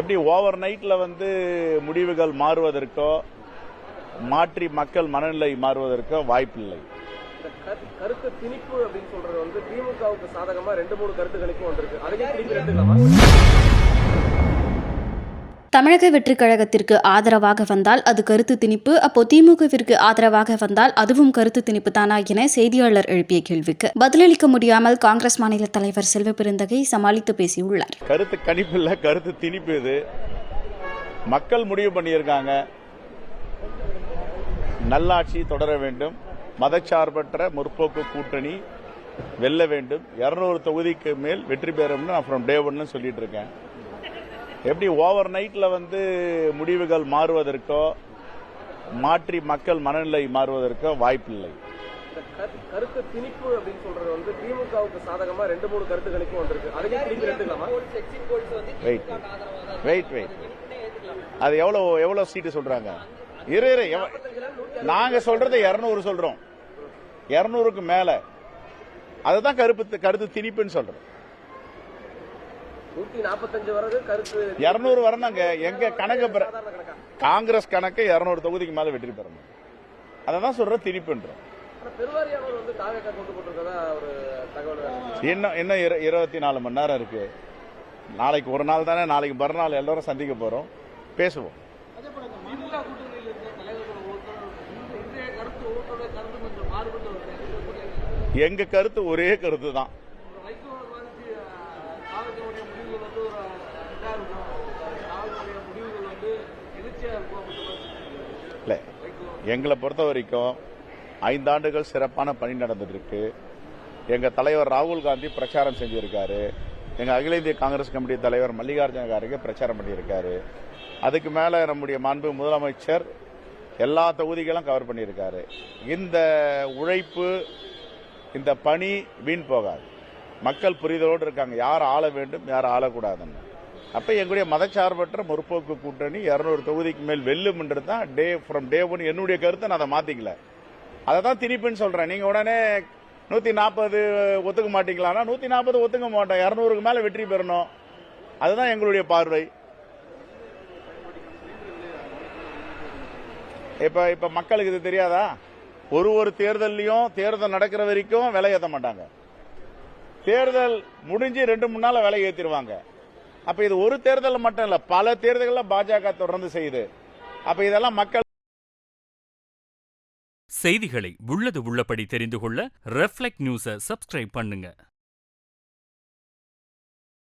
எப்படி ஓவர் நைட்ல முடிவுகள் மாறுவதற்கோ மாற்றி மக்கள் மனநிலை மாறுவதற்கோ வாய்ப்பில்லை. கருத்து திணிப்பு அப்படின்னு சொல்றது திமுகவுக்கு சாதகமா 2-3 கருத்து கணிப்பும் வந்திருக்கு. அதுக்கே திருப்பி எடுத்துக்கலாமா? தமிழக வெற்றிக் கழகத்திற்கு ஆதரவாக வந்தால் அது கருத்து திணிப்பு, அப்போ திமுகவிற்கு ஆதரவாக வந்தால் அதுவும் கருத்து திணிப்பு தானா என செய்தியாளர் எழுப்பிய கேள்விக்கு பதிலளிக்க முடியாமல் காங்கிரஸ் மாநில தலைவர் செல்வ பெருந்தகை சமாளித்து பேசியுள்ளார். கருத்து கணிப்பு இல்ல, கருத்து திணிப்பு. இது மக்கள் முடிவு பண்ணியிருக்காங்க. நல்லாட்சி தொடர வேண்டும், மதச்சார்பற்ற முற்போக்கு கூட்டணி வெல்ல வேண்டும், 200 தொகுதிக்கு மேல் வெற்றி பெறும்னு நான் ஃப்ரம் டே 1 சொல்லிட்டு இருக்கேன். எப்படி ஓவர் நைட்ல முடிவுகள் மாறுவதற்கோ மாற்றி மக்கள் மனநிலை மாறுவதற்கோ வாய்ப்பில்லை. கருத்து திணிப்பு அப்படின்னு சொல்றது திமுகவுக்கு சாதகமா 2-3 கருத்து கணிப்பும் வந்திருக்கு. அதுக்கே திருப்பி எடுத்துக்கலாமா? வெயிட் அது எவ்வளவு சீட்டு சொல்றாங்க? நாங்க சொல்றது 200 சொல்றோம், 200க்கு மேல. அதுதான் கருத்து திணிப்புன்னு சொல்றோம். 145 வரது கருத்து 200 வரணுங்க. எங்க கணக்கு காங்கிரஸ் கணக்கு 200 தொகுதிக்கு மேல வெற்றி பெறணும். அதான் சொல்ற திணிப்புன்றோம். இன்னும் 24 மணி நேரம் இருக்கு. நாளைக்கு ஒரு நாள் தானே, நாளைக்கு மறுநாள் எல்லாரும் சந்திக்க போறோம், பேசுவோம். எங்க கருத்து ஒரே கருத்து தான். எங்களை பொறுத்த வரைக்கும் 5 ஆண்டுகள் சிறப்பான பணி நடந்துட்டு. எங்க தலைவர் ராகுல் காந்தி பிரச்சாரம் செஞ்சிருக்காரு. எங்க அகில இந்திய காங்கிரஸ் கமிட்டி தலைவர் மல்லிகார்ஜுன கார்கே பிரச்சாரம் பண்ணியிருக்காரு. அதுக்கு மேல நம்முடைய மாண்பு முதலமைச்சர் எல்லா தொகுதிகளும் கவர் பண்ணியிருக்காரு. இந்த உழைப்பு, இந்த பணி வீண் போகாது. மக்கள் புரிதலோடு இருக்காங்க, யார் ஆள வேண்டும், யார் ஆளக்கூடாதுன்னு. அப்ப எங்களுடைய மதச்சார்பற்ற முற்போக்கு கூட்டணி 200 தொகுதிக்கு மேல் வெல்லும்ன்றது தான் ஃப்ரம் டே 1 என்னுடைய கருத்தை. நான் அதை மாத்திக்கல, அதை தான் திணிப்புன்னு சொல்றேன். நீங்க உடனே 140 ஒத்துக்க மாட்டீங்களான்னா 140 ஒத்துக்க மாட்டோம், 200க்கு மேல வெற்றி பெறணும். அதுதான் எங்களுடைய பார்வை. இப்ப மக்களுக்கு இது தெரியாதா? ஒரு தேர்தலையும் தேர்தல் நடக்கிற வரைக்கும் விலை ஏற்ற மாட்டாங்க. தேர்தல் முடிஞ்சு 2-3 நாள் விலை ஏற்றிடுவாங்க. அப்ப இது ஒரு தேர்தல் மட்டும் இல்ல, பல தேர்தல்கள பாஜக தொடர்ந்து செய்யுது. அப்ப இதெல்லாம் மக்கள். செய்திகளை உள்ளது உள்ளபடி தெரிந்து கொள்ள ரெஃப்ளெக்ட் நியூஸை சப்ஸ்கிரைப் பண்ணுங்க.